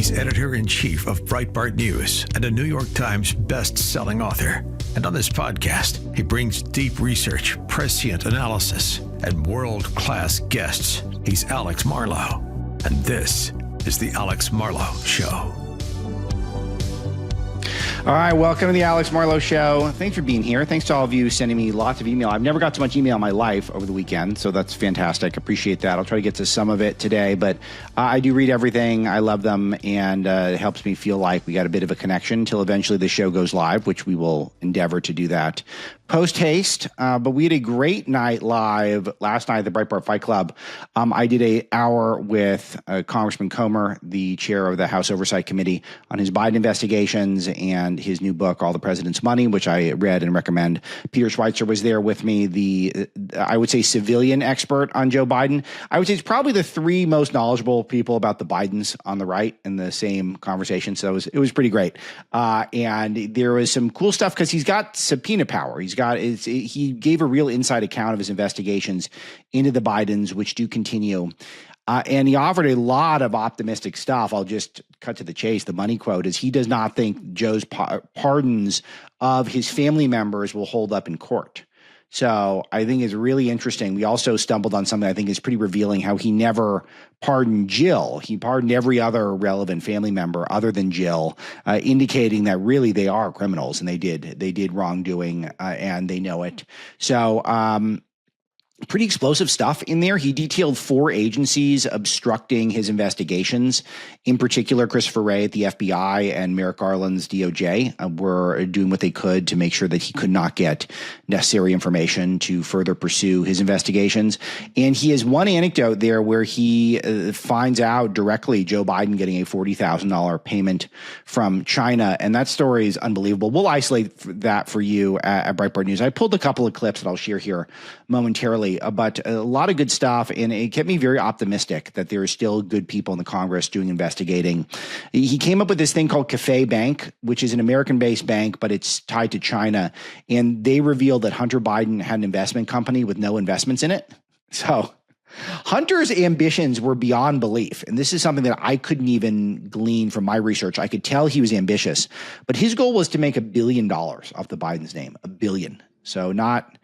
He's editor-in-chief of Breitbart News and a New York Times best-selling author. And on this podcast, he brings deep research, prescient analysis, and world-class guests. He's Alex Marlow, and this is the Alex Marlow Show. All right, welcome to the Alex Marlow Show. Thanks for being here. Thanks to all of you sending me lots of email. I've never got so much email in my life over the weekend, so that's fantastic. Appreciate that. I'll try to get to some of it today, but I do read everything. I love them, and it helps me feel like we got a bit of a connection until eventually the show goes live, which we will endeavor to do that post-haste. But we had a great night live last night at the Breitbart Fight Club. I did an hour with Congressman Comer, the chair of the House Oversight Committee, on his Biden investigations and his new book, All the President's Money, which I read and recommend. Peter Schweitzer was there with me, the, I would say, civilian expert on Joe Biden. I would say it's probably the three most knowledgeable people about the Bidens on the right in the same conversation. So it was pretty great. And there was some cool stuff because he's got subpoena power. He gave a real inside account of his investigations into the Bidens, which do continue. And he offered a lot of optimistic stuff. I'll just cut to the chase. The money quote is he does not think Joe's pardons of his family members will hold up in court. So I think it's really interesting. We also stumbled on something I think is pretty revealing, how he never pardoned Jill. He pardoned every other relevant family member other than Jill, indicating that really they are criminals and they did wrongdoing and they know it. So pretty explosive stuff in there. He detailed 4 agencies obstructing his investigations. In particular, Christopher Wray at the FBI and Merrick Garland's DOJ were doing what they could to make sure that he could not get necessary information to further pursue his investigations. And he has one anecdote there where he finds out directly Joe Biden getting a $40,000 payment from China. And that story is unbelievable. We'll isolate that for you at Breitbart News. I pulled a couple of clips that I'll share here momentarily, but a lot of good stuff, and it kept me very optimistic that there are still good people in the Congress doing investigating. He came up with this thing called Cafe Bank, which is an American-based bank, but it's tied to China, and they revealed that Hunter Biden had an investment company with no investments in it. So Hunter's ambitions were beyond belief, and this is something that I couldn't even glean from my research. I could tell he was ambitious, but his goal was to make $1 billion off the Biden's name, $1 billion. So not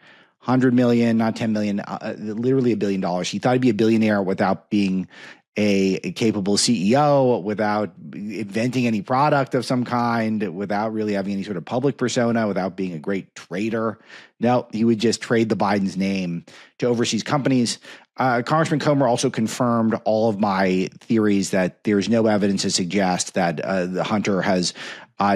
100 million, not 10 million, literally $1 billion. He thought he'd be a billionaire without being a capable CEO, without inventing any product of some kind, without really having any sort of public persona, without being a great trader. No, he would just trade the Biden's name to overseas companies. Congressman Comer also confirmed all of my theories that there's no evidence to suggest that the Hunter has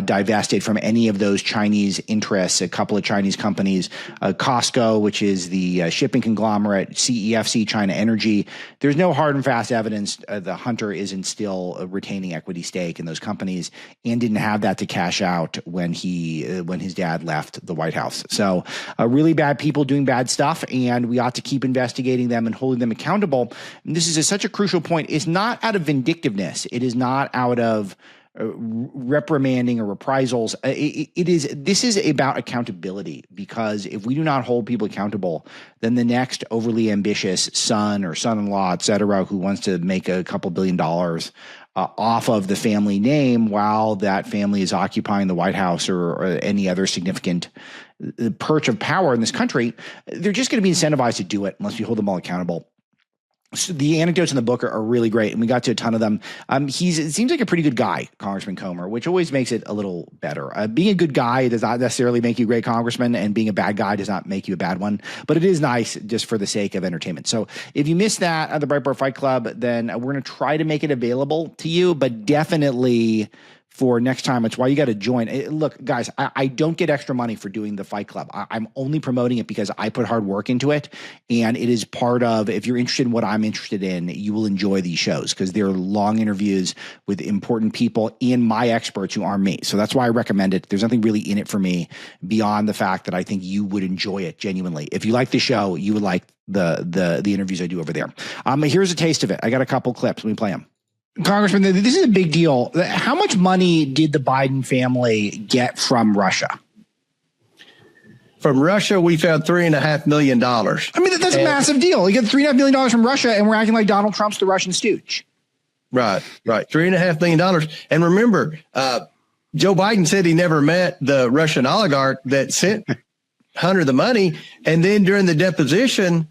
divested from any of those Chinese interests. A couple of Chinese companies, Costco, which is the shipping conglomerate, CEFC, China Energy. There's no hard and fast evidence the Hunter isn't still retaining equity stake in those companies and didn't have that to cash out when his dad left the White House. So really bad people doing bad stuff, and we ought to keep investigating them and holding them accountable. And this is such a crucial point. It's not out of vindictiveness. It is not out of reprimanding or reprisals. This is about accountability, because if we do not hold people accountable, then the next overly ambitious son or son-in-law, et cetera, who wants to make a couple $1 billion off of the family name while that family is occupying the White House or any other significant perch of power in this country, they're just going to be incentivized to do it unless we hold them all accountable. So the anecdotes in the book are really great, and we got to a ton of them. It seems like a pretty good guy, Congressman Comer, which always makes it a little better. Being a good guy does not necessarily make you a great congressman, and being a bad guy does not make you a bad one, but it is nice just for the sake of entertainment. So if you missed that at the Breitbart Fight Club, then we're going to try to make it available to you, but definitely for next time. It's why you got to join. Look, guys, I don't get extra money for doing the Fight Club. I'm only promoting it because I put hard work into it. And it is part of, if you're interested in what I'm interested in, you will enjoy these shows because they're long interviews with important people and my experts who aren't me. So that's why I recommend it. There's nothing really in it for me beyond the fact that I think you would enjoy it genuinely. If you like the show, you would like the interviews I do over there. Here's a taste of it. I got a couple clips. Let me play them. Congressman, this is a big deal. How much money did the Biden family get from Russia? From Russia, we found $3.5 million. I mean, that's a massive deal. You get $3.5 million from Russia, and we're acting like Donald Trump's the Russian stooge. Right. $3.5 million. And remember, Joe Biden said he never met the Russian oligarch that sent Hunter the money. And then during the deposition,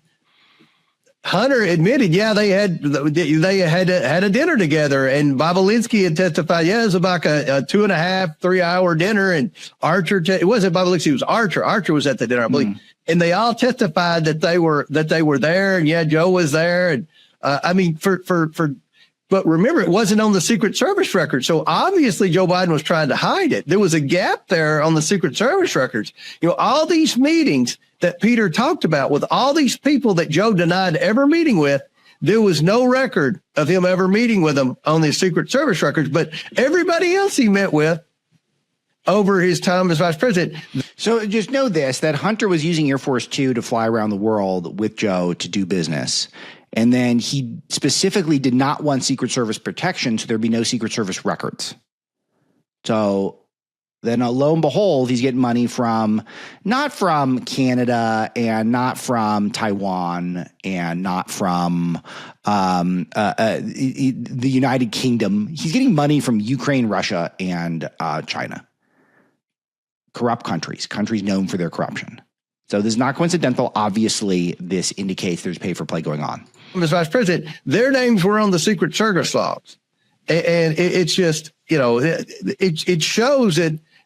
Hunter admitted, they had a dinner together, and Bobulinski had testified, it was about a 2.5, 3 hour dinner. And Archer, it wasn't Bobulinski, it was Archer. Archer was at the dinner, I believe. And they all testified that they were there, and Joe was there. And but remember, it wasn't on the Secret Service record. So obviously Joe Biden was trying to hide it. There was a gap there on the Secret Service records. All these meetings that Peter talked about with all these people that Joe denied ever meeting with, there was no record of him ever meeting with them on the Secret Service records. But everybody else he met with over his time as vice president. So just know this, that Hunter was using Air Force Two to fly around the world with Joe to do business. And then he specifically did not want Secret Service protection, so there'd be no Secret Service records. So then lo and behold, he's getting money not from Canada and not from Taiwan and not from the United Kingdom. He's getting money from Ukraine, Russia, and China. Corrupt countries known for their corruption. So this is not coincidental. Obviously, this indicates there's pay-for-play going on. As vice president, their names were on the Secret Service logs. And it's just, it shows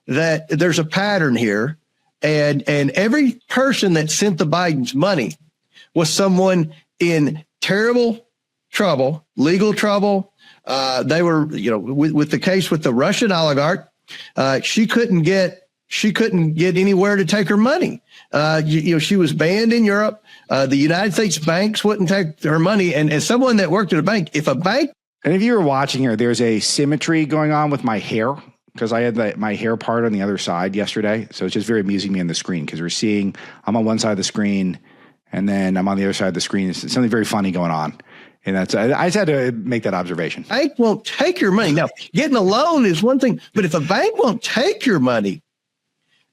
that there's a pattern here. And every person that sent the Bidens money was someone in terrible trouble, legal trouble. They were, with the case with the Russian oligarch, she couldn't get anywhere to take her money. She was banned in Europe. The United States banks wouldn't take her money. And as someone that worked at a bank, if a bank. And if you were watching here, there's a symmetry going on with my hair because I had my hair part on the other side yesterday. So it's just very amusing me on the screen because we're seeing I'm on one side of the screen and then I'm on the other side of the screen. It's something very funny going on. And I just had to make that observation. Bank won't take your money. Now, getting a loan is one thing, but if a bank won't take your money,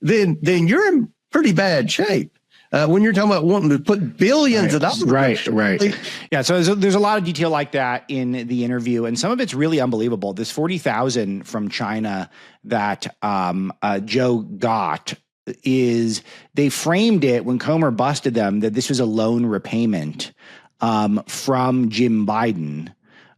then you're in pretty bad shape. When you're talking about wanting to put billions of dollars. Right. Yeah. So there's a lot of detail like that in the interview, and some of it's really unbelievable. This 40,000 from China that Joe got they framed it when Comer busted them that this was a loan repayment from Jim Biden.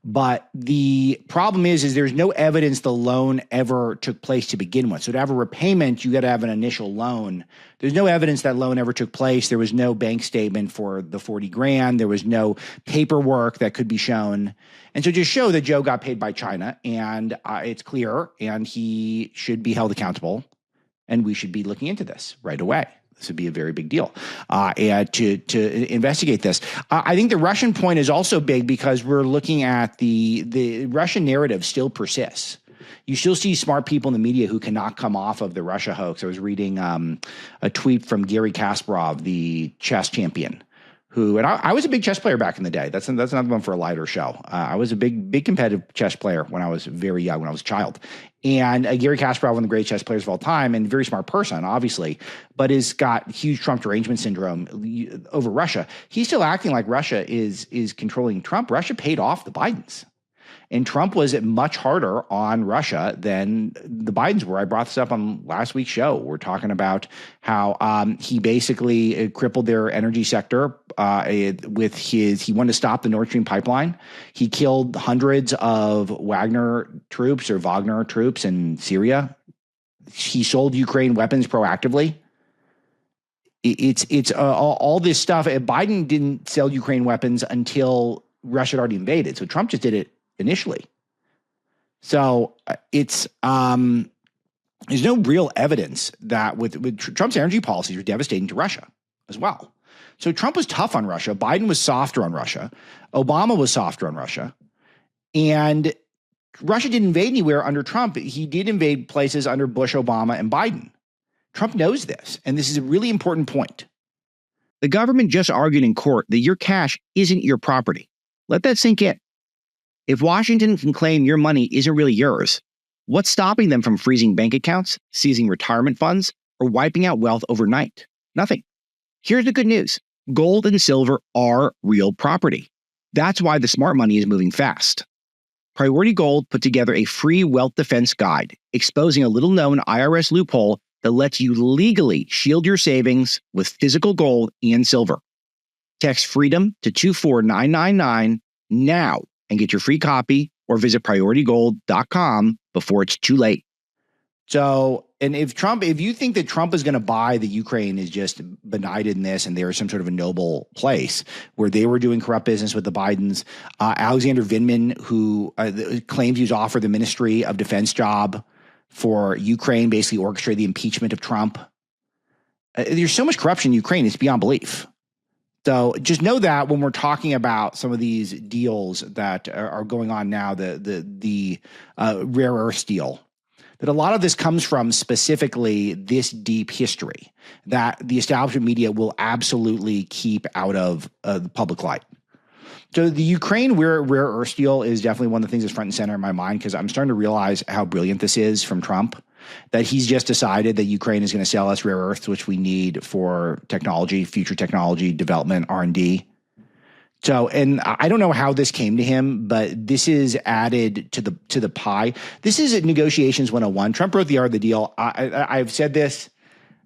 But the problem is there's no evidence the loan ever took place to begin with. So to have a repayment, you got to have an initial loan. There's no evidence that loan ever took place. There was no bank statement for the 40 grand. There was no paperwork that could be shown. And so just show that Joe got paid by China and it's clear and he should be held accountable and we should be looking into this right away. This would be a very big deal to investigate this. I think the Russian point is also big because we're looking at the Russian narrative still persists. You still see smart people in the media who cannot come off of the Russia hoax. I was reading a tweet from Garry Kasparov, the chess champion, and I was a big chess player back in the day. That's another one for a lighter show. I was a big competitive chess player when I was very young, when I was a child. And Garry Kasparov, one of the great chess players of all time, and a very smart person, obviously, but has got huge Trump derangement syndrome over Russia. He's still acting like Russia is controlling Trump. Russia paid off the Bidens. And Trump was much harder on Russia than the Bidens were. I brought this up on last week's show. We're talking about how he basically crippled their energy sector he wanted to stop the Nord Stream pipeline. He killed hundreds of Wagner troops in Syria. He sold Ukraine weapons proactively. It's all this stuff. Biden didn't sell Ukraine weapons until Russia had already invaded. So Trump just did it initially. So there's no real evidence that with Trump's energy policies were devastating to Russia as well. So Trump was tough on Russia. Biden was softer on Russia. Obama was softer on Russia. And Russia didn't invade anywhere under Trump. He did invade places under Bush, Obama, and Biden. Trump knows this. And this is a really important point. The government just argued in court that your cash isn't your property. Let that sink in. If Washington can claim your money isn't really yours, what's stopping them from freezing bank accounts, seizing retirement funds, or wiping out wealth overnight? Nothing. Here's the good news. Gold and silver are real property. That's why the smart money is moving fast. Priority Gold put together a free wealth defense guide exposing a little-known IRS loophole that lets you legally shield your savings with physical gold and silver. Text FREEDOM to 24999 now and get your free copy, or visit PriorityGold.com before it's too late. So, and if you think that Trump is going to buy that Ukraine is just benighted in this and they're some sort of a noble place where they were doing corrupt business with the Bidens, Alexander Vindman, who claims he was offered the Ministry of Defense job for Ukraine, basically orchestrated the impeachment of Trump. There's so much corruption in Ukraine, it's beyond belief. So just know that when we're talking about some of these deals that are going on now, the rare earth deal, that a lot of this comes from specifically this deep history that the establishment media will absolutely keep out of the public light. So the Ukraine rare earth deal is definitely one of the things that's front and center in my mind, because I'm starting to realize how brilliant this is from Trump, that he's just decided that Ukraine is going to sell us rare earths, which we need for technology, future technology development, R&D. So, and I don't know how this came to him, but this is added to the pie. This is negotiations 101. Trump wrote the art of the deal. I've said this.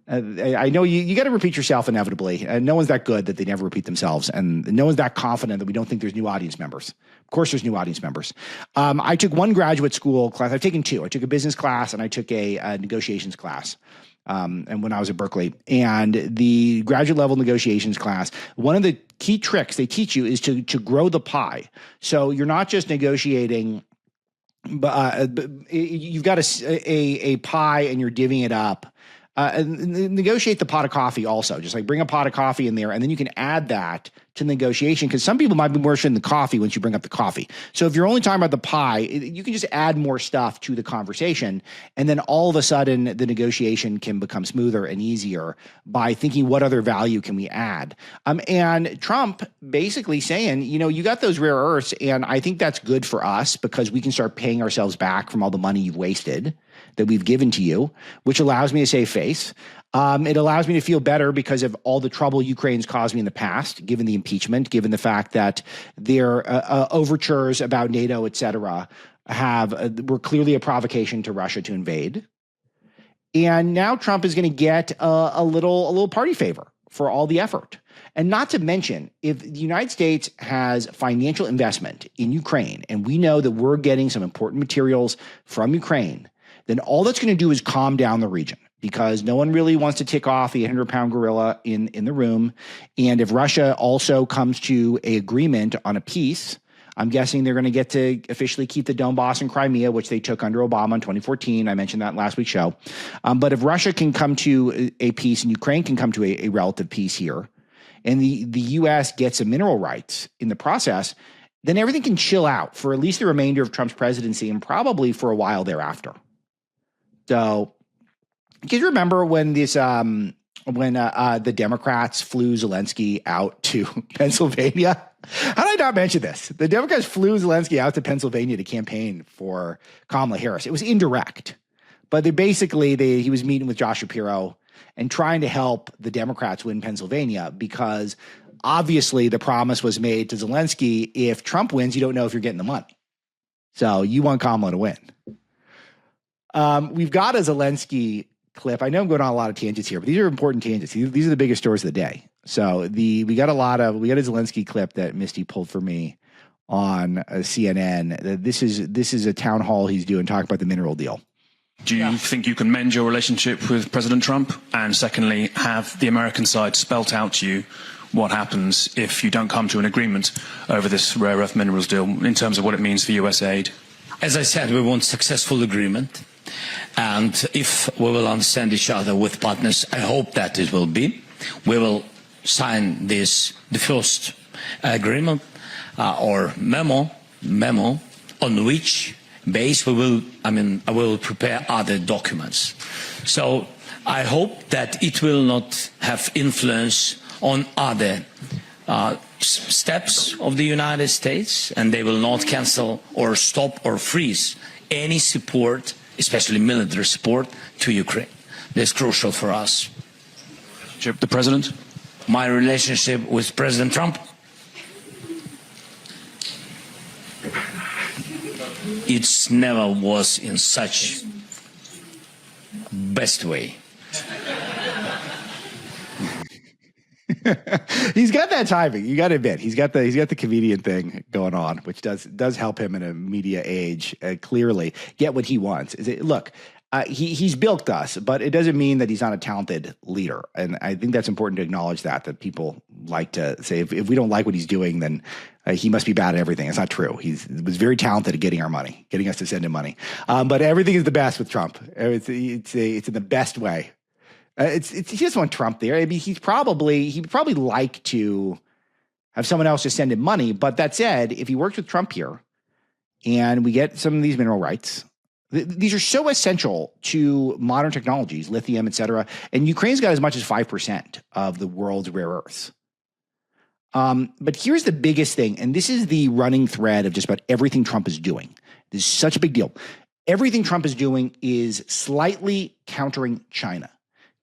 I know you got to repeat yourself inevitably. No one's that good that they never repeat themselves, and no one's that confident that we don't think there's new audience members. Of course, there's new audience members. I took one graduate school class. I've taken two. I took a business class and I took a negotiations class. And when I was at Berkeley, and the graduate level negotiations class, one of the key tricks they teach you is to grow the pie. So you're not just negotiating, but you've got a pie and you're divvying it up. Negotiate the pot of coffee also. Just like bring a pot of coffee in there, and then you can add that to negotiation, because some people might be more interested in the coffee once you bring up the coffee. So if you're only talking about the pie, you can just add more stuff to the conversation, and then all of a sudden the negotiation can become smoother and easier by thinking, what other value can we add? And Trump basically saying, you got those rare earths, and I think that's good for us because we can start paying ourselves back from all the money you've wasted that we've given to you, which allows me to save face. It allows me to feel better because of all the trouble Ukraine's caused me in the past, given the impeachment, given the fact that their overtures about NATO, et cetera, were clearly a provocation to Russia to invade. And now Trump is going to get a little party favor for all the effort. And not to mention, if the United States has financial investment in Ukraine, and we know that we're getting some important materials from Ukraine, then all that's going to do is calm down the region, because no one really wants to tick off the 800-pound gorilla in the room. And if Russia also comes to an agreement on a peace, I'm guessing they're going to get to officially keep the Donbass and Crimea, which they took under Obama in 2014. I mentioned that in last week's show. But if Russia can come to a peace and Ukraine can come to a relative peace here, and the U.S. gets some mineral rights in the process, then everything can chill out for at least the remainder of Trump's presidency and probably for a while thereafter. So, do you remember when the Democrats flew Zelensky out to Pennsylvania? How did I not mention this? The Democrats flew Zelensky out to Pennsylvania to campaign for Kamala Harris. It was indirect, but he was meeting with Josh Shapiro and trying to help the Democrats win Pennsylvania, because obviously the promise was made to Zelensky, if Trump wins, you don't know if you're getting the money. So you want Kamala to win. We've got a Zelensky clip. I know I'm going on a lot of tangents here, but these are important tangents. These are the biggest stories of the day. So we got a Zelensky clip that Misty pulled for me on CNN. This is a town hall he's doing, talking about the mineral deal. Do you think you can mend your relationship with President Trump? And secondly, have the American side spelt out to you what happens if you don't come to an agreement over this rare earth minerals deal in terms of what it means for US aid? As I said, we want successful agreement. And if we will understand each other with partners, I hope that it will be. We will sign the first agreement or memo on which base I will prepare other documents. So I hope that it will not have influence on other steps of the United States, and they will not cancel or stop or freeze any support, especially military support, to Ukraine. That's crucial for us. The President? My relationship with President Trump? It's never was in such best way. He's got that timing. You got to admit, he's got the comedian thing going on, which does help him in a media age. Clearly, get what he wants. Look, he's bilked us, but it doesn't mean that he's not a talented leader. And I think that's important to acknowledge that people like to say if we don't like what he's doing, then he must be bad at everything. It's not true. He was very talented at getting our money, getting us to send him money. But everything is the best with Trump. It's in the best way. He just want Trump there. I mean, he'd probably like to have someone else just send him money. But that said, if he works with Trump here and we get some of these mineral rights, these are so essential to modern technologies, lithium, et cetera. And Ukraine's got as much as 5% of the world's rare earths. But here's the biggest thing, and this is the running thread of just about everything Trump is doing. This is such a big deal. Everything Trump is doing is slightly countering China.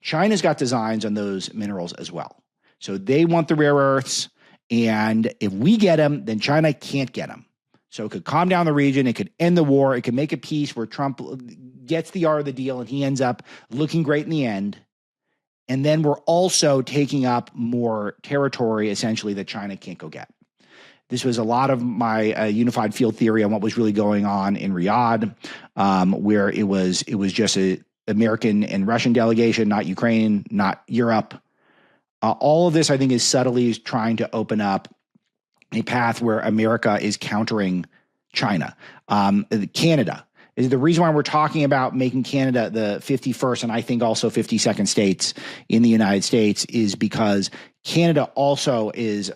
China's got designs on those minerals as well. So they want the rare earths, and if we get them, then China can't get them. So it could calm down the region. It could end the war. It could make a peace where Trump gets the art of the deal and he ends up looking great in the end. And then we're also taking up more territory, essentially, that China can't go get. This was a lot of my unified field theory on what was really going on in Riyadh, where it was just a American and Russian delegation, not Ukraine, not Europe. All of this, I think, is subtly trying to open up a path where America is countering China. Canada is the reason why we're talking about making Canada the 51st and I think also 52nd states in the United States is because Canada also is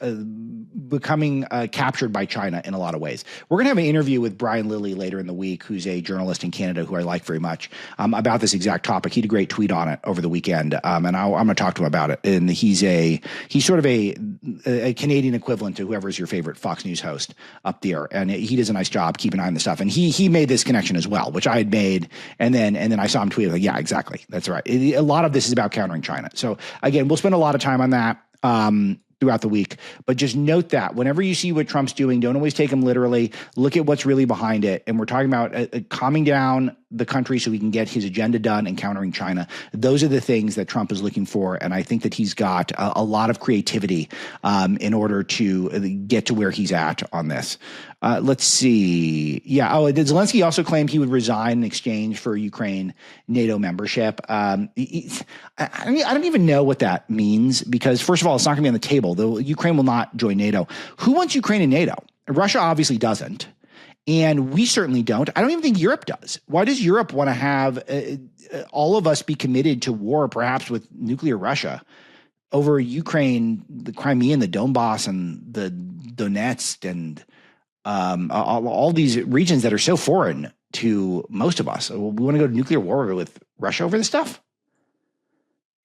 becoming captured by China in a lot of ways. We're going to have an interview with Brian Lilly later in the week, who's a journalist in Canada who I like very much, about this exact topic. He had a great tweet on it over the weekend, and I'm going to talk to him about it. And he's sort of a Canadian equivalent to whoever's your favorite Fox News host up there, and he does a nice job keeping an eye on the stuff. And he made this connection as well, which I had made, and then I saw him tweet like, yeah, exactly, that's right. A lot of this is about countering China. So again, we'll spend a lot of time on that throughout the week. But just note that whenever you see what Trump's doing, don't always take him literally. Look at what's really behind it. And we're talking about calming down the country so he can get his agenda done and countering China. Those are the things that Trump is looking for. And I think that he's got a lot of creativity in order to get to where he's at on this. Let's see. Yeah. Oh, Zelensky also claimed he would resign in exchange for Ukraine NATO membership. I don't even know what that means because, first of all, it's not going to be on the table. Though Ukraine will not join NATO. Who wants Ukraine in NATO? Russia obviously doesn't. And we certainly don't. I don't even think Europe does. Why does Europe want to have all of us be committed to war, perhaps with nuclear Russia, over Ukraine, the Crimea, and the Donbass, and the Donetsk, and all these regions that are so foreign to most of us? We want to go to nuclear war with Russia over this stuff?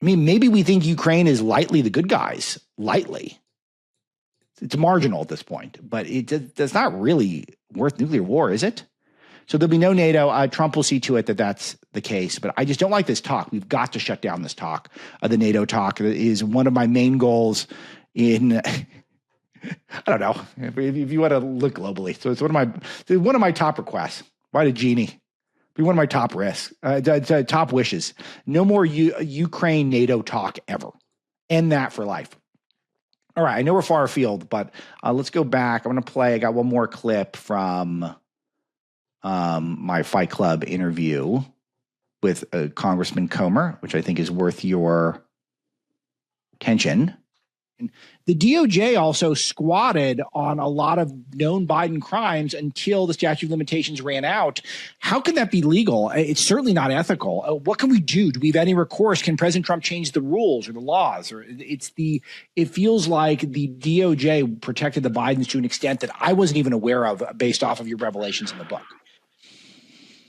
I mean, maybe we think Ukraine is lightly the good guys, lightly. It's marginal at this point, but it's not really worth nuclear war, is it? So there'll be no NATO. Trump will see to it that that's the case, but I just don't like this talk. We've got to shut down this talk. The NATO talk is one of my main goals in, I don't know, if you want to look globally. So it's one of my top requests. Write a genie. Be one of my top risks, top wishes. No more Ukraine NATO talk ever. End that for life. All right, I know we're far afield, but let's go back. I'm going to play. I got one more clip from my Fight Club interview with Congressman Comer, which I think is worth your attention. The DOJ also squatted on a lot of known Biden crimes until the statute of limitations ran out. How can that be legal? It's certainly not ethical. What can we do? Do we have any recourse? Can President Trump change the rules or the laws? Or it feels like the DOJ protected the Bidens to an extent that I wasn't even aware of based off of your revelations in the book.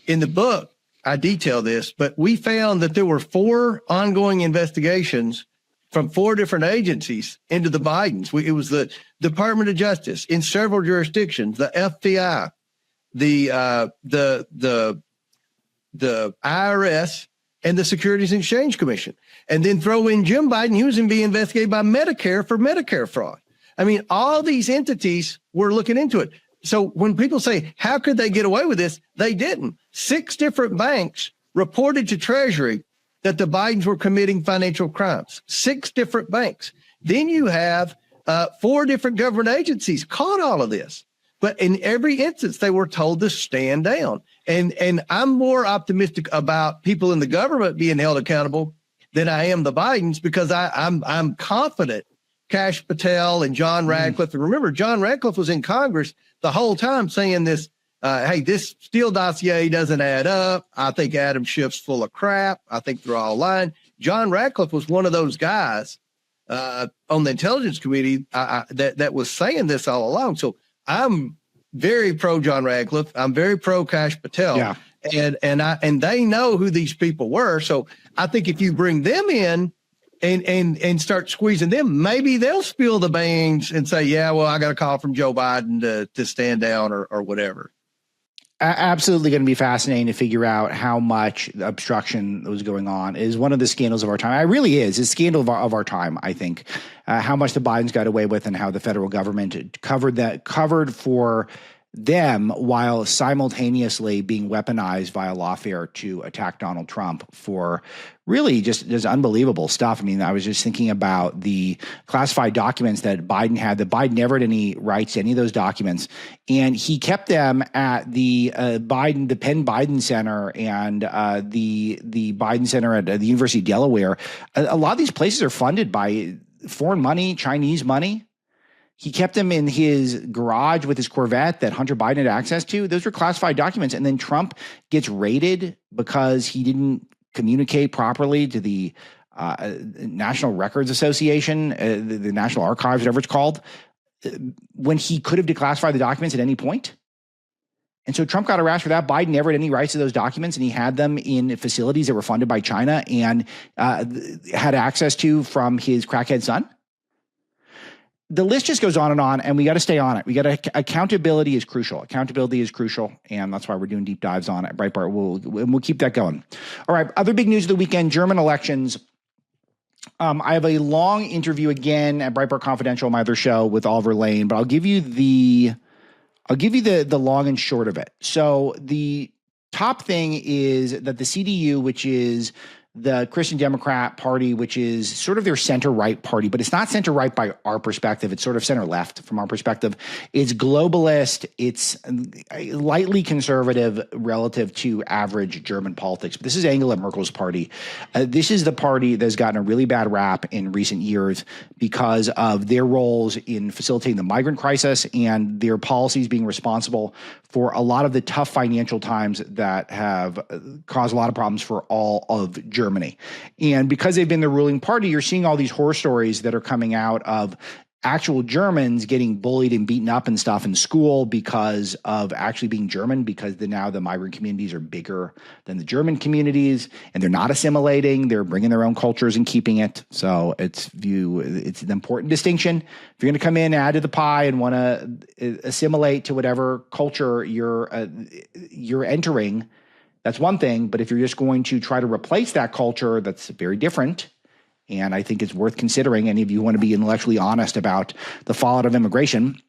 In the book, I detail this, but we found that there were 4 ongoing investigations from 4 different agencies into the Bidens. It was the Department of Justice in several jurisdictions, the FBI, the IRS, and the Securities and Exchange Commission. And then throw in Jim Biden, he was being investigated by Medicare for Medicare fraud. I mean, all these entities were looking into it. So when people say, how could they get away with this? They didn't. 6 different banks reported to Treasury that the Bidens were committing financial crimes. 6 different banks. Then you have 4 different government agencies caught all of this. But in every instance, they were told to stand down. And I'm more optimistic about people in the government being held accountable than I am the Bidens, because I'm confident Kash Patel and John Radcliffe. And remember, John Radcliffe was in Congress the whole time saying this, hey, this Steele dossier doesn't add up. I think Adam Schiff's full of crap. I think they're all lying. John Radcliffe was one of those guys on the Intelligence Committee that was saying this all along. So I'm very pro John Radcliffe. I'm very pro Kash Patel. Yeah. And they know who these people were. So I think if you bring them in and start squeezing them, maybe they'll spill the beans and say, yeah, well, I got a call from Joe Biden to stand down or whatever. Absolutely going to be fascinating to figure out how much obstruction was going on. It is one of the scandals of our time. It really is. It's a scandal of our time, I think, how much the Bidens got away with and how the federal government covered for them while simultaneously being weaponized via lawfare to attack Donald Trump for really just unbelievable stuff. I mean, I was just thinking about the classified documents that Biden had, that Biden never had any rights to any of those documents. And he kept them at the Penn Biden Center and the Biden Center at the University of Delaware. A lot of these places are funded by foreign money, Chinese money. He kept them in his garage with his Corvette that Hunter Biden had access to. Those were classified documents. And then Trump gets raided because he didn't communicate properly to the National Records Association, the National Archives, whatever it's called, when he could have declassified the documents at any point. And so Trump got harassed for that. Biden never had any rights to those documents, and he had them in facilities that were funded by China and had access to from his crackhead son. The list just goes on, and we got to stay on it. We got to, accountability is crucial. Accountability is crucial, and that's why we're doing deep dives on it. Breitbart, we'll keep that going. All right, other big news of the weekend: German elections. I have a long interview again at Breitbart Confidential, my other show, with Oliver Lane, but I'll give you the long and short of it. So the top thing is that the CDU, which is the Christian Democrat Party, which is sort of their center-right party, but it's not center-right by our perspective. It's sort of center-left from our perspective. It's globalist. It's lightly conservative relative to average German politics. But this is Angela Merkel's party. This is the party that's gotten a really bad rap in recent years because of their roles in facilitating the migrant crisis and their policies being responsible for a lot of the tough financial times that have caused a lot of problems for all of Germany. And because they've been the ruling party, you're seeing all these horror stories that are coming out of actual Germans getting bullied and beaten up and stuff in school because of actually being German, because now the migrant communities are bigger than the German communities, and they're not assimilating. They're bringing their own cultures and keeping it. So it's an important distinction. If you're going to come in, add to the pie, and want to assimilate to whatever culture you're entering, that's one thing. But if you're just going to try to replace that culture, that's very different. And I think it's worth considering, any of you who want to be intellectually honest about the fallout of immigration.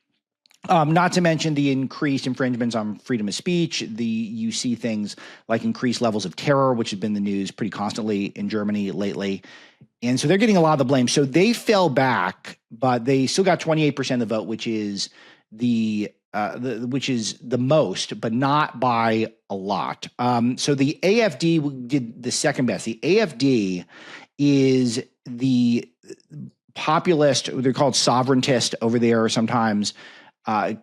Not to mention the increased infringements on freedom of speech. You see things like increased levels of terror, which have been the news pretty constantly in Germany lately. And so they're getting a lot of the blame. So they fell back, but they still got 28% of the vote, which is the most, but not by a lot. So the AfD did the second best. The AfD is the populist, they're called sovereigntist over there sometimes,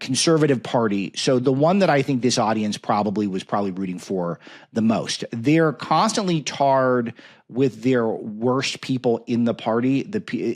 conservative party. So the one that I think this audience was rooting for the most. They're constantly tarred with their worst people in the party,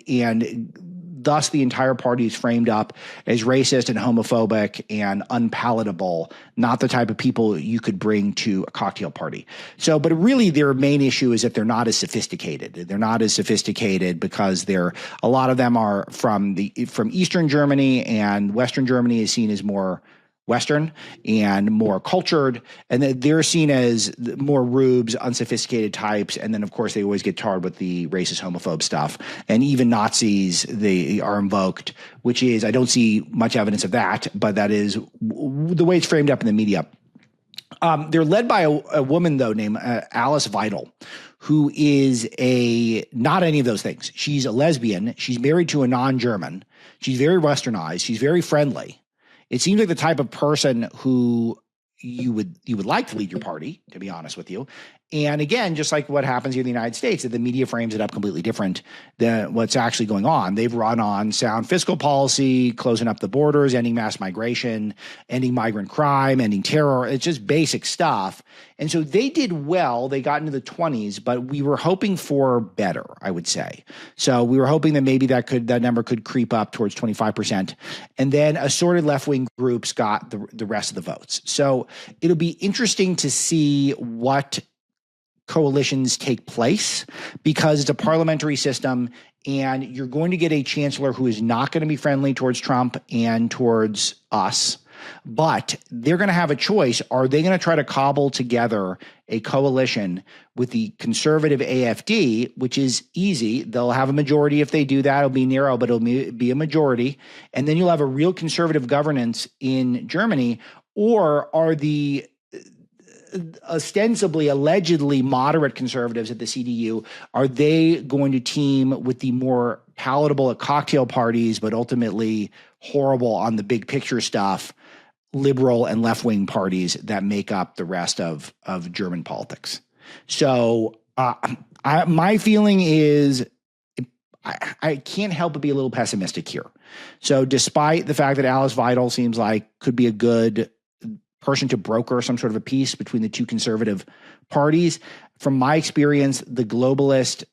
and thus the entire party is framed up as racist and homophobic and unpalatable, not the type of people you could bring to a cocktail party. So, but really their main issue is that they're not as sophisticated. They're not as sophisticated because a lot of them are from Eastern Germany, and Western Germany is seen as more Western and more cultured, and they're seen as more rubes, unsophisticated types. And then, of course, they always get tarred with the racist, homophobe stuff. And even Nazis, they are invoked, which is, I don't see much evidence of that, but that is the way it's framed up in the media. They're led by a woman, though, named Alice Weidel, who is not any of those things. She's a lesbian. She's married to a non-German. She's very Westernized. She's very friendly. It seems like the type of person who you would like to lead your party, to be honest with you. And again, just like what happens here in the United States, that the media frames it up completely different than what's actually going on. They've run on sound fiscal policy, closing up the borders, ending mass migration, ending migrant crime, ending terror. It's just basic stuff. And so they did well. They got into the 20s, but we were hoping for better, I would say. So we were hoping that maybe that number could creep up towards 25%. And then assorted left-wing groups got the rest of the votes. So it'll be interesting to see what coalitions take place, because it's a parliamentary system and you're going to get a chancellor who is not going to be friendly towards Trump and towards us, but they're going to have a choice. Are they going to try to cobble together a coalition with the conservative AfD, which is easy? They'll have a majority if they do that. It'll be narrow, but it'll be a majority. And then you'll have a real conservative governance in Germany. Or are the ostensibly, allegedly moderate conservatives at the CDU, are they going to team with the more palatable at cocktail parties, but ultimately horrible on the big picture stuff, liberal and left-wing parties that make up the rest of German politics? So my feeling is I can't help but be a little pessimistic here. So despite the fact that Alice Weidel seems like could be a good person to broker some sort of a peace between the two conservative parties, from my experience, the globalist,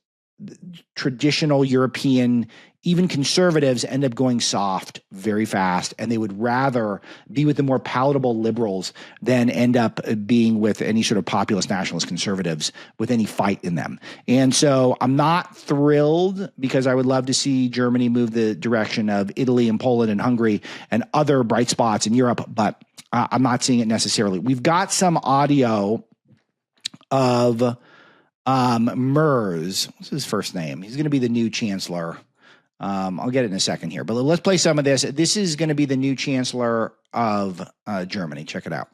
traditional European, even conservatives end up going soft very fast, and they would rather be with the more palatable liberals than end up being with any sort of populist nationalist conservatives with any fight in them. And so I'm not thrilled, because I would love to see Germany move the direction of Italy and Poland and Hungary and other bright spots in Europe, but I'm not seeing it necessarily. We've got some audio of Merz. What's his first name? He's going to be the new chancellor. I'll get it in a second here, but let's play some of this. This is going to be the new chancellor of Germany. Check it out.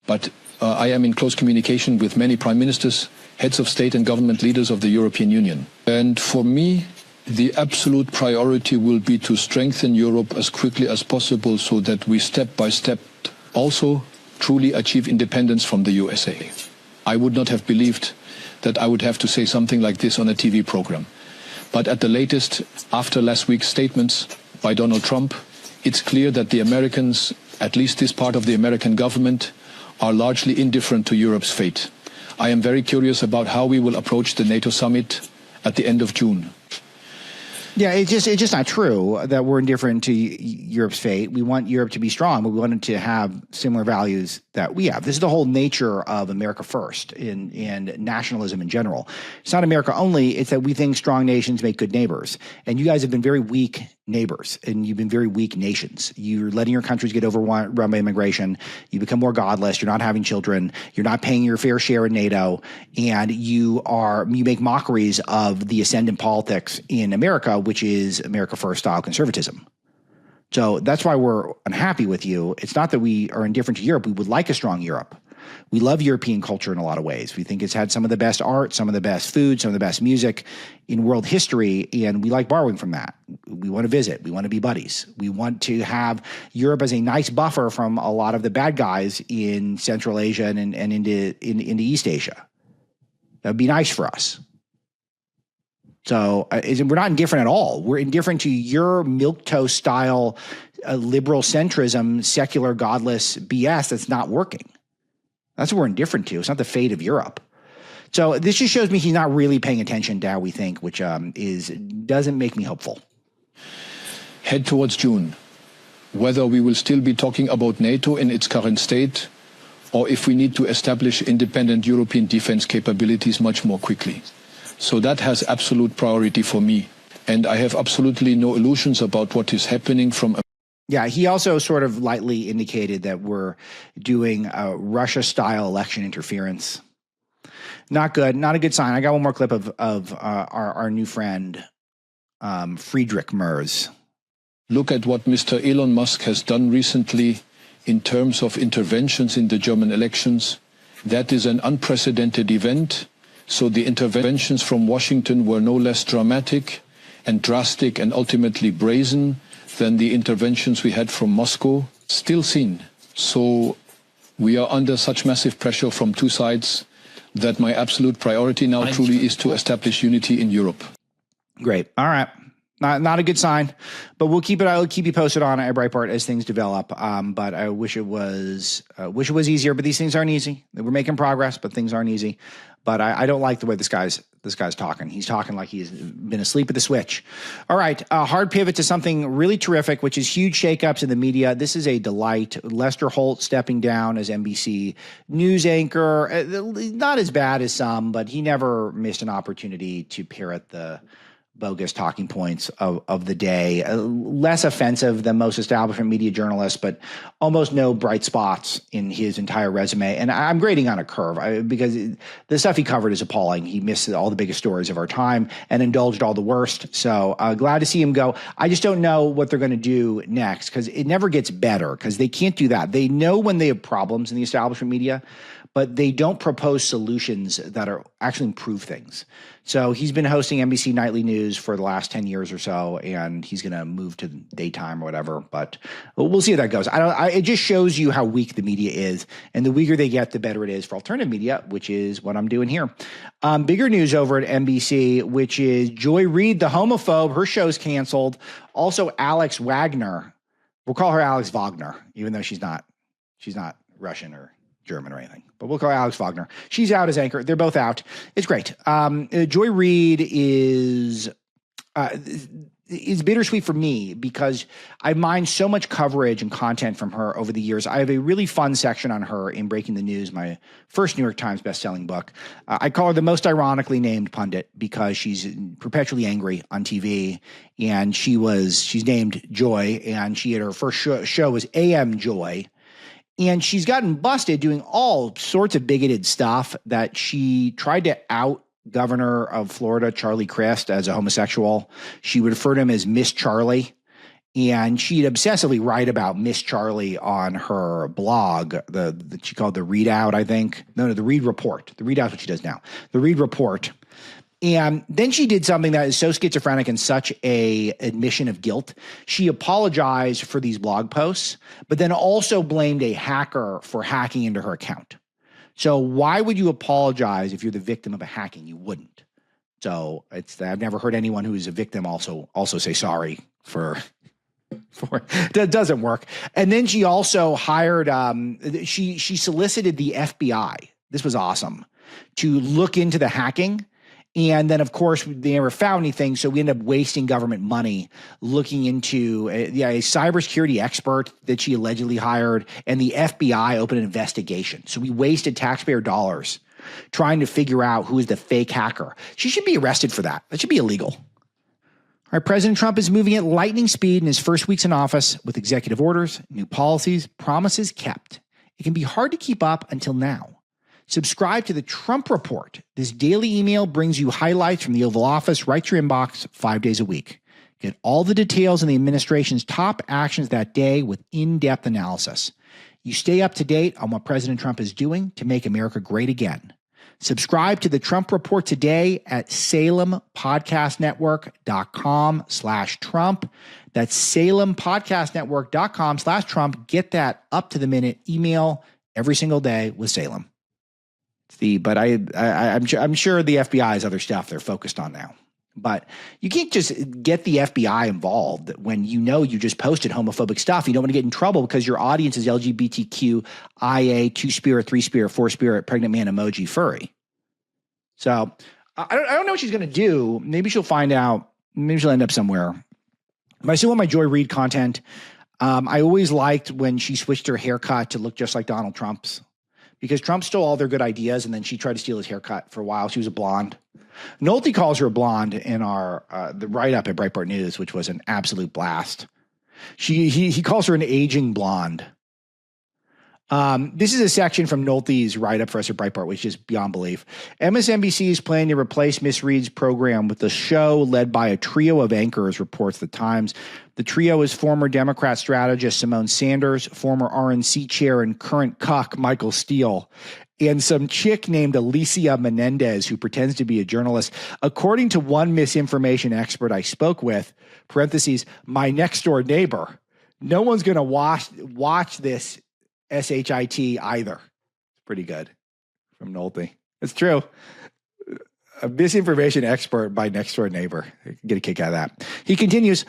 But I am in close communication with many prime ministers, heads of state and government leaders of the European Union. And for me, the absolute priority will be to strengthen Europe as quickly as possible, so that we step by step also truly achieve independence from the USA. I would not have believed that I would have to say something like this on a TV program. But at the latest, after last week's statements by Donald Trump, it's clear that the Americans, at least this part of the American government, are largely indifferent to Europe's fate. I am very curious about how we will approach the NATO summit at the end of June. Yeah, it's just not true that we're indifferent to Europe's fate. We want Europe to be strong, but we want it to have similar values that we have. This is the whole nature of America First and nationalism in general. It's not America only. It's that we think strong nations make good neighbors. And you guys have been very weak neighbors, and you've been very weak nations. You're letting your countries get overrun by immigration. You become more godless. You're not having children. You're not paying your fair share in NATO. And you make mockeries of the ascendant politics in America, which is America First style conservatism. So that's why we're unhappy with you. It's not that we are indifferent to Europe. We would like a strong Europe. We love European culture in a lot of ways. We think it's had some of the best art, some of the best food, some of the best music in world history, and we like borrowing from that. We want to visit. We want to be buddies. We want to have Europe as a nice buffer from a lot of the bad guys in Central Asia and into East Asia. That would be nice for us. So we're not indifferent at all. We're indifferent to your milquetoast style liberal centrism, secular, godless BS that's not working. That's what we're indifferent to. It's not the fate of Europe. So this just shows me he's not really paying attention to how we think, which doesn't make me hopeful. Head towards June. Whether we will still be talking about NATO in its current state, or if we need to establish independent European defense capabilities much more quickly. So that has absolute priority for me. And I have absolutely no illusions about what is happening from Yeah, he also sort of lightly indicated that we're doing a Russia-style election interference. Not good. Not a good sign. I got one more clip of our new friend, Friedrich Merz. Look at what Mr. Elon Musk has done recently in terms of interventions in the German elections. That is an unprecedented event. So the interventions from Washington were no less dramatic and drastic and ultimately brazen than the interventions we had from Moscow. Still seen. So we are under such massive pressure from two sides that my absolute priority now truly is to establish unity in Europe. Great. All right. Not a good sign, but I'll keep you posted on it at Breitbart as things develop. But I wish it was easier, but these things aren't easy. We're making progress, but things aren't easy. But I don't like the way this guy's talking. He's talking like he's been asleep at the switch. All right. Hard pivot to something really terrific, which is huge shakeups in the media. This is a delight. Lester Holt stepping down as NBC news anchor. Not as bad as some, but he never missed an opportunity to parrot the bogus talking points of the day. Less offensive than most establishment media journalists, but almost no bright spots in his entire resume. And I'm grading on a curve because the stuff he covered is appalling. He missed all the biggest stories of our time and indulged all the worst. So glad to see him go. I just don't know what they're going to do next because it never gets better because they can't do that. They know when they have problems in the establishment media, but they don't propose solutions that are actually improve things. So he's been hosting NBC Nightly News for the last 10 years or so, and he's going to move to daytime or whatever. But we'll see how that goes. It just shows you how weak the media is, and the weaker they get, the better it is for alternative media, which is what I'm doing here. Bigger news over at NBC, which is Joy Reid, the homophobe. Her show's canceled. Also, Alex Wagner. We'll call her Alex Wagner, even though she's not Russian or German or anything, but we'll call her Alex Wagner. She's out as anchor. They're both out. It's great. Joy Reid is bittersweet for me because I mined so much coverage and content from her over the years. I have a really fun section on her in Breaking the News, my first New York Times bestselling book. I call her the most ironically named pundit because she's perpetually angry on TV, and she's named Joy, and she had her first show was AM Joy. And she's gotten busted doing all sorts of bigoted stuff that she tried to out Governor of Florida, Charlie Crist, as a homosexual. She would refer to him as Miss Charlie. And she'd obsessively write about Miss Charlie on her blog, the she called the Read Out, I think. No, the Read Report. The Read Out's what she does now. The Read Report. And then she did something that is so schizophrenic and such a admission of guilt. She apologized for these blog posts, but then also blamed a hacker for hacking into her account. So why would you apologize if you're the victim of a hacking? You wouldn't. So I've never heard anyone who is a victim also say sorry for that doesn't work. And then she also hired she solicited the FBI. This was awesome, to look into the hacking. And then, of course, they never found anything, so we ended up wasting government money looking into a cybersecurity expert that she allegedly hired, and the FBI opened an investigation. So we wasted taxpayer dollars trying to figure out who is the fake hacker. She should be arrested for that. That should be illegal. All right, President Trump is moving at lightning speed in his first weeks in office with executive orders, new policies, promises kept. It can be hard to keep up until now. Subscribe to the Trump Report. This daily email brings you highlights from the Oval Office right to your inbox 5 days a week. Get all the details on the administration's top actions that day with in-depth analysis. You stay up to date on what President Trump is doing to make America great again. Subscribe to the Trump Report today at SalemPodcastNetwork.com/Trump. That's SalemPodcastNetwork.com/Trump. Get that up-to-the-minute email every single day with Salem. I'm sure the FBI has other stuff they're focused on now. But you can't just get the FBI involved when you just posted homophobic stuff. You don't want to get in trouble because your audience is LGBTQIA, two-spirit, three-spirit, four-spirit, pregnant man, emoji, furry. So I don't know what she's going to do. Maybe she'll find out. Maybe she'll end up somewhere. But I still want my Joy Reid content. I always liked when she switched her haircut to look just like Donald Trump's, because Trump stole all their good ideas, and then she tried to steal his haircut for a while. She was a blonde. Nolte calls her a blonde in the write-up at Breitbart News, which was an absolute blast. He calls her an aging blonde. This is a section from Nolte's write-up for us at Breitbart, which is beyond belief. MSNBC is planning to replace Miss Reid's program with a show led by a trio of anchors, reports The Times. The trio is former Democrat strategist Simone Sanders, former RNC chair and current cuck Michael Steele, and some chick named Alicia Menendez who pretends to be a journalist. According to one misinformation expert I spoke with, parentheses, my next door neighbor, no one's going to watch this SHIT either. It's pretty good from Nolte. It's true. A misinformation expert by next door neighbor. Get a kick out of that. He continues,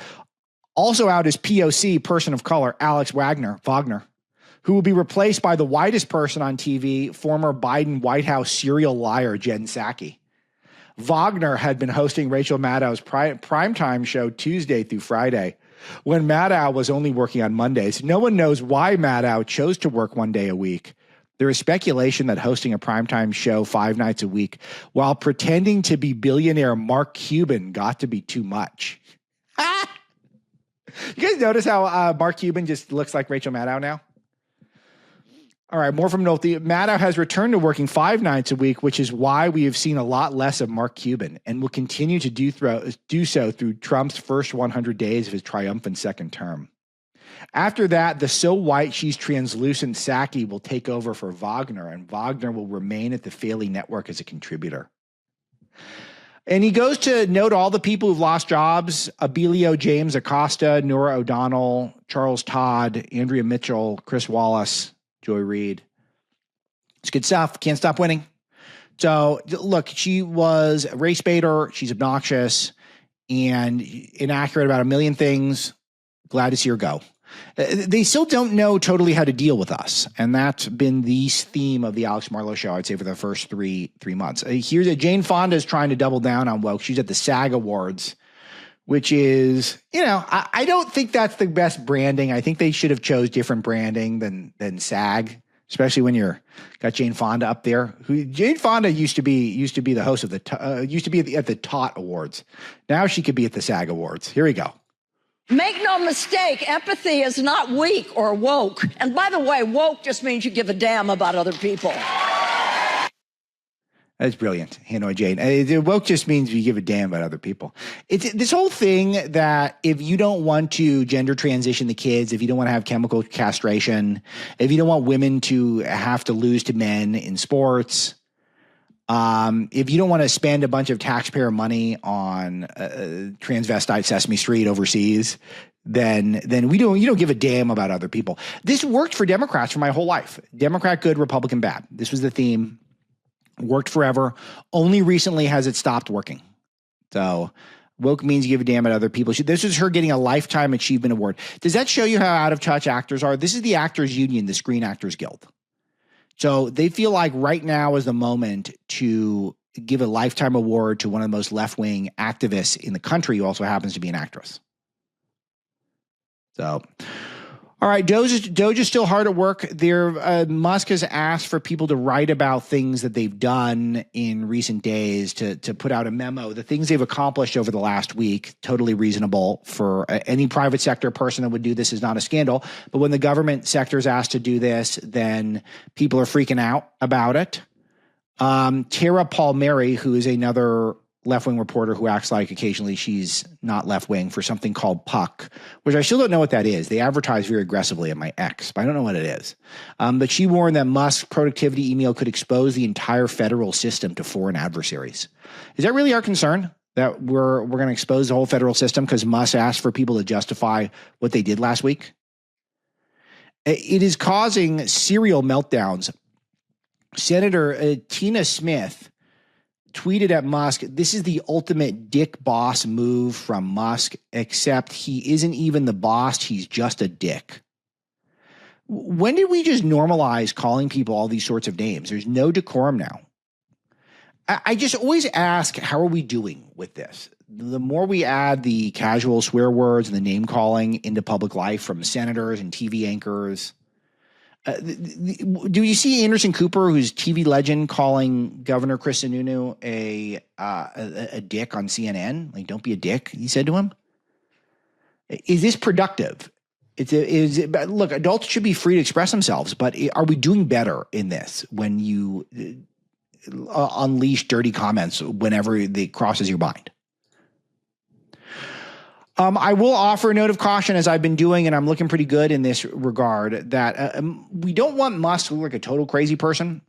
also out is POC, person of color, Alex Wagner, who will be replaced by the whitest person on TV, former Biden White House serial liar, Jen Psaki. Wagner had been hosting Rachel Maddow's primetime show Tuesday through Friday, when Maddow was only working on Mondays. No one knows why Maddow chose to work one day a week. There is speculation that hosting a primetime show 5 nights a week while pretending to be billionaire Mark Cuban got to be too much. You guys notice how Mark Cuban just looks like Rachel Maddow now? All right, more from Nolte. Maddow has returned to working 5 nights a week, which is why we have seen a lot less of Mark Cuban and will continue to do so through Trump's first 100 days of his triumphant second term. After that, the so white she's translucent Psaki will take over for Wagner, and Wagner will remain at the failing network as a contributor. And he goes to note all the people who've lost jobs: Abilio James Acosta, Nora O'Donnell, Charles Todd, Andrea Mitchell, Chris Wallace, Joy Reid. It's good stuff. Can't stop winning. So look, she was a race baiter. She's obnoxious and inaccurate about a million things. Glad to see her go. They still don't know totally how to deal with us. And that's been the theme of the Alex Marlow Show, I'd say, for the first three months. Here's Jane Fonda is trying to double down on woke. She's at the SAG Awards, which is, I don't think that's the best branding. I think they should have chose different branding than SAG, especially when got Jane Fonda up there. Jane Fonda used to be the host of used to be at the TOT Awards. Now she could be at the SAG Awards. Here we go. Make no mistake, empathy is not weak or woke. And by the way, woke just means you give a damn about other people. That's brilliant, Hanoi Jane. Woke just means you give a damn about other people. It's this whole thing that if you don't want to gender transition the kids, if you don't want to have chemical castration, if you don't want women to have to lose to men in sports, if you don't want to spend a bunch of taxpayer money on transvestite Sesame Street overseas, then you don't give a damn about other people. This worked for Democrats for my whole life. Democrat good, Republican bad. This was the theme. Worked forever. Only recently has it stopped working. So woke means you give a damn about other people. This is her getting a Lifetime Achievement Award. Does that show you how out of touch actors are? This is the Actors Union, the Screen Actors Guild. So they feel like right now is the moment to give a Lifetime Award to one of the most left-wing activists in the country who also happens to be an actress. So, all right, Doge is still hard at work. Musk has asked for people to write about things that they've done in recent days to put out a memo, the things they've accomplished over the last week. Totally reasonable for any private sector person that would do this is not a scandal. But when the government sector is asked to do this, then people are freaking out about it. Tara Palmieri, who is another left-wing reporter who acts like occasionally she's not left-wing for something called Puck, which I still don't know what that is. They advertise very aggressively at my ex, but I don't know what it is. But she warned that Musk's productivity email could expose the entire federal system to foreign adversaries. Is that really our concern, that we're going to expose the whole federal system because Musk asked for people to justify what they did last week? It is causing serial meltdowns. Senator Tina Smith tweeted at Musk, "This is the ultimate dick boss move from Musk, except he isn't even the boss, he's just a dick." When did we just normalize calling people all these sorts of names? There's no decorum now. I just always ask, how are we doing with this? The more we add the casual swear words and the name calling into public life from senators and TV anchors, do you see Anderson Cooper, who's TV legend, calling Governor Chris Sununu a dick on CNN? Like, don't be a dick, he said to him. Is this productive? Look, adults should be free to express themselves, but are we doing better in this when you unleash dirty comments whenever it crosses your mind? I will offer a note of caution, as I've been doing, and I'm looking pretty good in this regard, that we don't want Musk to look like a total crazy person,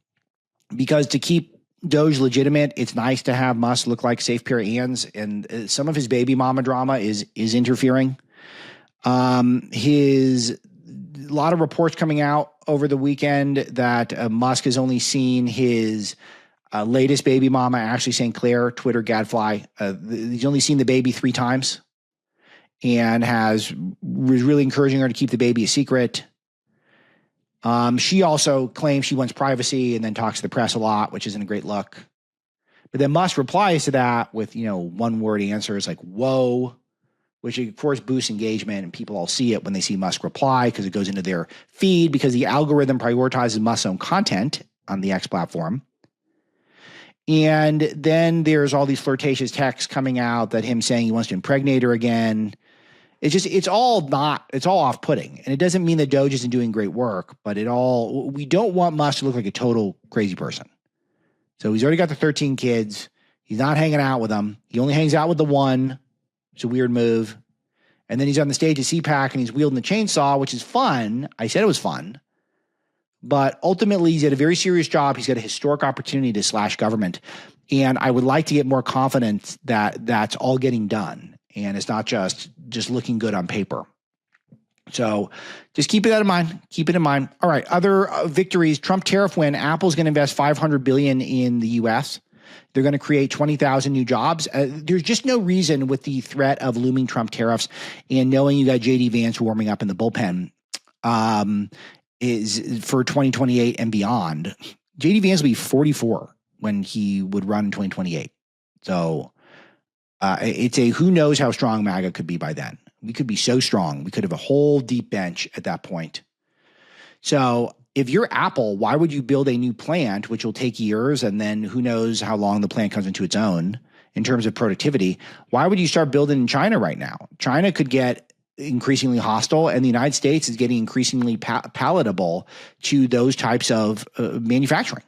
because to keep Doge legitimate, it's nice to have Musk look like a safe pair of hands, and some of his baby mama drama is interfering. A lot of reports coming out over the weekend that Musk has only seen his latest baby mama, Ashley St. Clair, Twitter gadfly. He's only seen the baby 3 times, and was really encouraging her to keep the baby a secret. She also claims she wants privacy and then talks to the press a lot, which isn't a great look. But then Musk replies to that with, one-word answers like, whoa, which of course boosts engagement, and people all see it when they see Musk reply because it goes into their feed, because the algorithm prioritizes Musk's own content on the X platform. And then there's all these flirtatious texts coming out that him saying he wants to impregnate her again. It's all off-putting. And it doesn't mean that Doge isn't doing great work, but we don't want Musk to look like a total crazy person. So he's already got the 13 kids. He's not hanging out with them. He only hangs out with the one. It's a weird move. And then he's on the stage at CPAC and he's wielding the chainsaw, which is fun. I said it was fun. But ultimately, he's got a very serious job. He's got a historic opportunity to slash government. And I would like to get more confidence that that's all getting done, and it's not just looking good on paper. So just keep that in mind. Keep it in mind. All right. Other victories: Trump tariff win. Apple's going to invest $500 billion in the U.S. They're going to create 20,000 new jobs. There's just no reason, with the threat of looming Trump tariffs and knowing you got J.D. Vance warming up in the bullpen, is for 2028 and beyond. J.D. Vance will be 44 when he would run in 2028. So it's who knows how strong MAGA could be by then. We could be so strong. We could have a whole deep bench at that point. So if you're Apple, why would you build a new plant, which will take years, and then who knows how long the plant comes into its own in terms of productivity? Why would you start building in China right now? China could get increasingly hostile, and the United States is getting increasingly palatable to those types of manufacturing.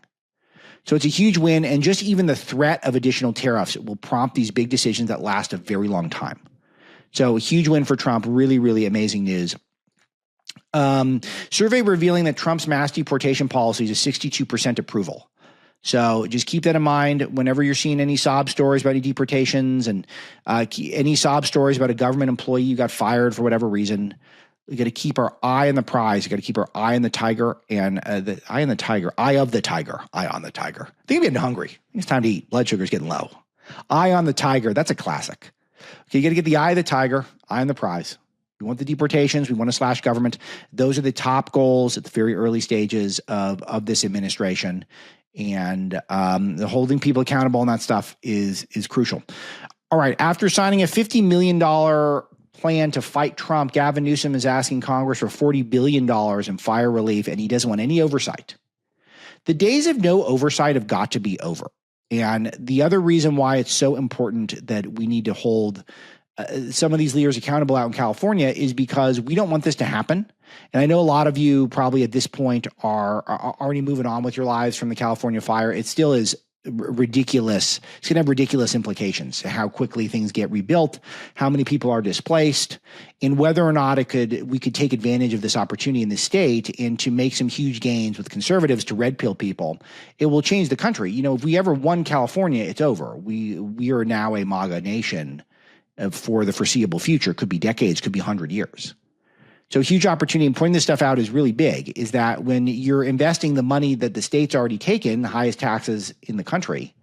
So it's a huge win, and just even the threat of additional tariffs will prompt these big decisions that last a very long time. So a huge win for Trump. Really, really amazing news. Survey revealing that Trump's mass deportation policy is 62% approval. So just keep that in mind whenever you're seeing any sob stories about any deportations, and any sob stories about a government employee who got fired for whatever reason. We got to keep our eye on the prize. We got to keep our eye on the tiger, and the eye on the tiger, eye of the tiger, eye on the tiger. I think I'm getting hungry. I think it's time to eat. Blood sugar's getting low. Eye on the tiger. That's a classic. Okay, you got to get the eye of the tiger, eye on the prize. We want the deportations. We want to slash government. Those are the top goals at the very early stages of this administration. And the holding people accountable and that stuff is crucial. All right. After signing a $50 million plan to fight Trump, Gavin Newsom is asking Congress for $40 billion in fire relief, and he doesn't want any oversight. The days of no oversight have got to be over. And the other reason why it's so important that we need to hold some of these leaders accountable out in California is because we don't want this to happen. And I know a lot of you probably at this point are already moving on with your lives from the California fire. It still is ridiculous. It's going to have ridiculous implications, how quickly things get rebuilt, how many people are displaced, and whether or not we could take advantage of this opportunity in the state and to make some huge gains with conservatives to red pill people. It will change the country. If we ever won California, it's over. We are now a MAGA nation for the foreseeable future. Could be decades, could be 100 years. So a huge opportunity, and pointing this stuff out is really big, is that when you're investing the money that the state's already taken, the highest taxes in the country,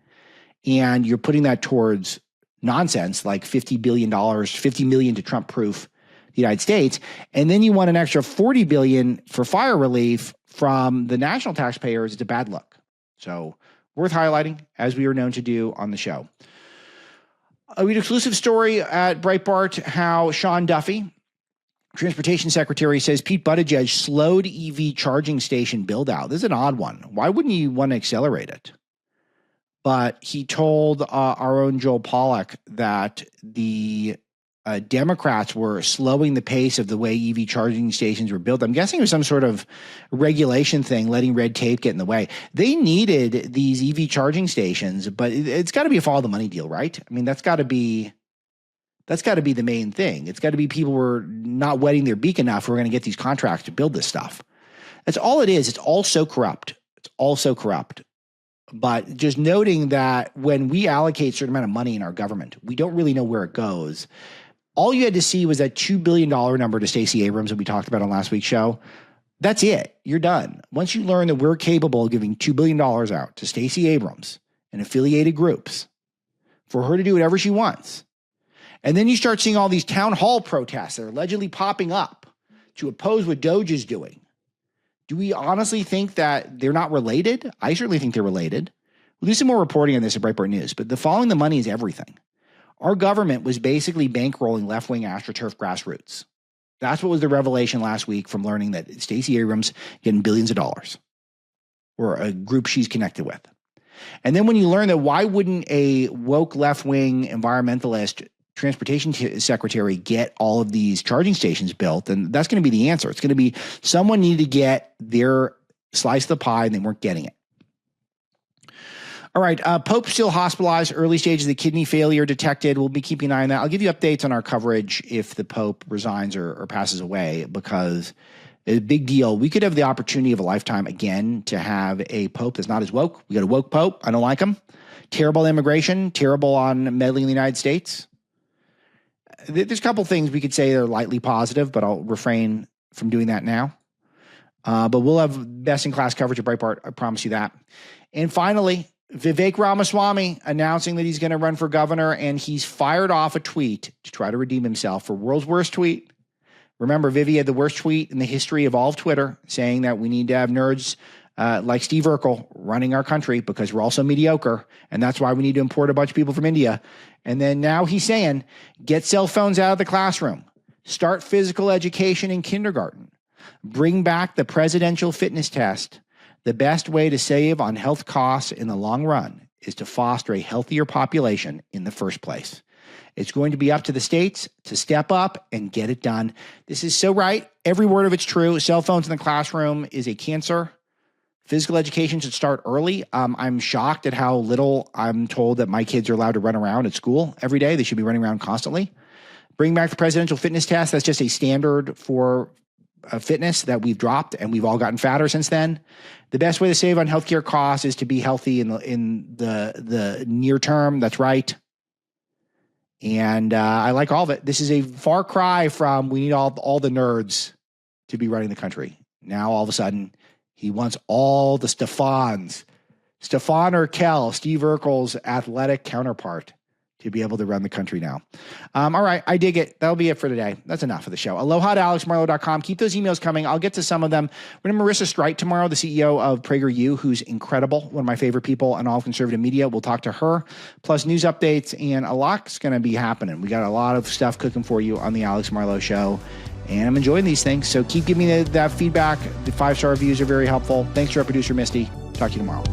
and you're putting that towards nonsense like $50 million to Trump-proof the United States, and then you want an extra $40 billion for fire relief from the national taxpayers, it's a bad look. So worth highlighting, as we are known to do on the show. A read exclusive story at Breitbart, how Sean Duffy, Transportation Secretary, says Pete Buttigieg slowed EV charging station build out. This is an odd one. Why wouldn't you want to accelerate it? But he told our own Joel Pollack that the Democrats were slowing the pace of the way EV charging stations were built. I'm guessing it was some sort of regulation thing, letting red tape get in the way. They needed these EV charging stations, but it's got to be a follow the money deal, right? I mean, that's got to be the main thing. It's got to be people who are not wetting their beak enough who are going to get these contracts to build this stuff. That's all it is. It's all so corrupt. It's all so corrupt. But just noting that when we allocate a certain amount of money in our government, we don't really know where it goes. All you had to see was that $2 billion number to Stacey Abrams that we talked about on last week's show. That's it. You're done. Once you learn that we're capable of giving $2 billion out to Stacey Abrams and affiliated groups for her to do whatever she wants, and then you start seeing all these town hall protests that are allegedly popping up to oppose what Doge is doing, do we honestly think that they're not related? I certainly think they're related. We'll do some more reporting on this at Breitbart News, but the following the money is everything. Our government was basically bankrolling left-wing AstroTurf grassroots. That's what was the revelation last week from learning that Stacey Abrams getting billions of dollars, or a group she's connected with. And then when you learn that, why wouldn't a woke left-wing environmentalist transportation secretary get all of these charging stations built? And that's going to be the answer. It's going to be someone needed to get their slice of the pie and they weren't getting it. All right. Pope still hospitalized, early stages of the kidney failure detected. We'll be keeping an eye on that. I'll give you updates on our coverage if the Pope resigns or passes away, because it's a big deal. We could have the opportunity of a lifetime again to have a Pope that's not as woke. We got a woke Pope. I don't like him. Terrible on immigration, terrible on meddling in the United States. There's a couple things we could say that are lightly positive, but I'll refrain from doing that now. But we'll have best-in-class coverage at Breitbart. I promise you that. And finally, Vivek Ramaswamy announcing that he's going to run for governor, and he's fired off a tweet to try to redeem himself for world's worst tweet. Remember, Vivi had the worst tweet in the history of all of Twitter, saying that we need to have nerds like Steve Urkel running our country because we're all so mediocre, and that's why we need to import a bunch of people from India. And then now he's saying, get cell phones out of the classroom, start physical education in kindergarten, bring back the presidential fitness test. The best way to save on health costs in the long run is to foster a healthier population in the first place. It's going to be up to the states to step up and get it done. This is so right. Every word of it's true. Cell phones in the classroom is a cancer. Physical education should start early. I'm shocked at how little I'm told that my kids are allowed to run around at school every day. They should be running around constantly. Bring back the presidential fitness test. That's just a standard for fitness that we've dropped, and we've all gotten fatter since then. The best way to save on healthcare costs is to be healthy in the near term. That's right. And I like all of it. This is a far cry from we need all the nerds to be running the country. Now, all of a sudden, he wants all the Stefan Urkel, Steve Urkel's athletic counterpart, to be able to run the country now. All right, I dig it. That'll be it for today. That's enough of the show. Aloha to alexmarlow.com. Keep those emails coming. I'll get to some of them. We're going to Marissa Streit tomorrow, the CEO of PragerU, who's incredible, one of my favorite people in all of conservative media. We'll talk to her, plus news updates, and a lot's going to be happening. We got a lot of stuff cooking for you on the Alex Marlow Show, and I'm enjoying these things. So keep giving me that feedback. The 5-star reviews are very helpful. Thanks to our producer, Misty. Talk to you tomorrow.